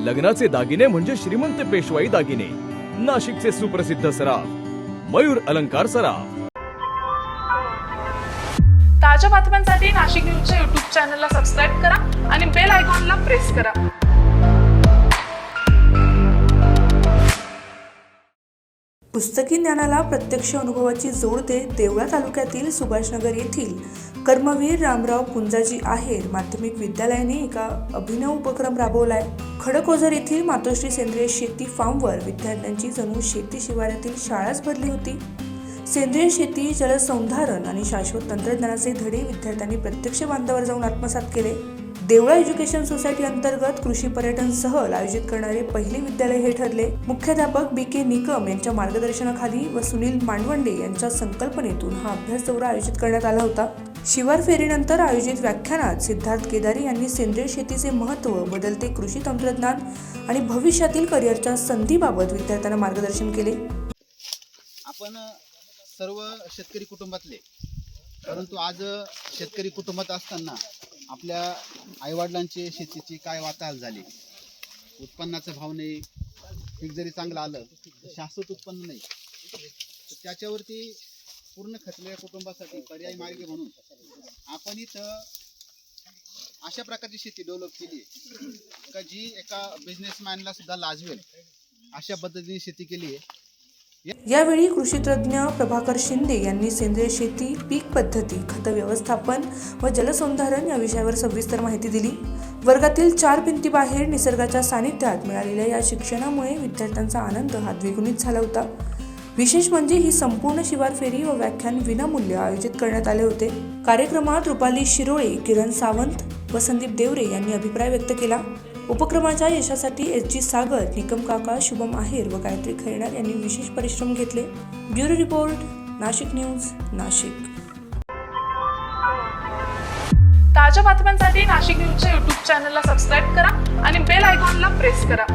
लग्नाचे दागिने म्हणजे श्रीमंत पेशवाई दागिने, नाशिकचे सुप्रसिद्ध सराफ मयूर अलंकार सराफ। ताज्या बातम्यांसाठी नाशिक न्यूजच्या YouTube चॅनलला सबस्क्राईब करा आणि बेल आयकॉनला प्रेस करा। पुस्तकी ज्ञानाला प्रत्यक्ष अनुभवाची जोड देत देवळा तालुक्यातील सुभाषनगर येथील कर्मवीर रामराव पुंजाजी आहेर माध्यमिक विद्यालयाने एका अभिनव उपक्रम राबवलाय। खडकओझर येथील मातोश्री सेंद्रिय शेती फार्मवर विद्यार्थ्यांची जणू शेती शिवारातील शाळाच भरली होती। सेंद्रिय शेती, जलसंधारण आणि शाश्वत तंत्रज्ञानाचे धडे विद्यार्थ्यांनी प्रत्यक्ष बांधावर जाऊन आत्मसात केले। देवळा एज्युकेशन सोसायटी अंतर्गत कृषी पर्यटन सहल आयोजित करणारे पहिले विद्यालय हे ठरले। मुख्याध्यापक BK निकम यांच्या मार्गदर्शनाखाली व सुनील मांडवंडे यांच्या संकल्पनेतून हा अभ्यास दौरा आयोजित करण्यात आला होता। शिवार फेरीनंतर आयोजित व्याख्यानात सिद्धार्थ केदारी यांनी सेंद्रिय शेतीचे महत्त्व, बदलते कृषी तंत्रज्ञान आणि भविष्यातील करिअरच्या संधीबाबत विद्यार्थ्यांना मार्गदर्शन केले। आपण सर्व शेतकरी कुटुंबातले, परंतु आज शेतकरी कुटुंबात असताना आपल्या आईवडिलांची शेतीची काय वाताहाल झाली, उत्पन्नाचा भाव नाही, पीक जरी चांगलं आलं शाश्वत उत्पन्न नाही, तर त्याच्यावरती पूर्ण खचलेल्या कुटुंबासाठी पर्यायी मार्ग म्हणून आपण इथं अशा प्रकारची शेती डेव्हलप केली आहे का जी एका बिझनेसमॅनला सुद्धा लाजवेल अशा पद्धतीने शेती केली आहे। यावेळी कृषीतज्ञ प्रभाकर शिंदे यांनी सेंद्रिय शेती, पीक पद्धती, खत व्यवस्थापन व जलसंधारण या विषयावर सविस्तर माहिती दिली। वर्गातील 4 भिंतीबाहेर निसर्गाच्या सानिध्यात मिळालेल्या या शिक्षणामुळे विद्यार्थ्यांचा आनंद हा द्विगुणित झाला होता। विशेष म्हणजे ही संपूर्ण शिवार फेरी व व्याख्यान विनामूल्य आयोजित करण्यात आले होते। कार्यक्रमात रुपाली शिरोळे, किरण सावंत व संदीप देवरे यांनी अभिप्राय व्यक्त केला। उपक्रमाच्या यशासाठी SG सागर, निकम काका, शुभम आहेर व गायत्री खैरनार यांनी विशेष परिश्रम घेतले। Bureau report, Nashik news, Nashik. ताज्या बातम्यांसाठी नाशिक न्यूजच्या YouTube चॅनलला सबस्क्राईब करा आणि बेल आयकॉनला प्रेस करा।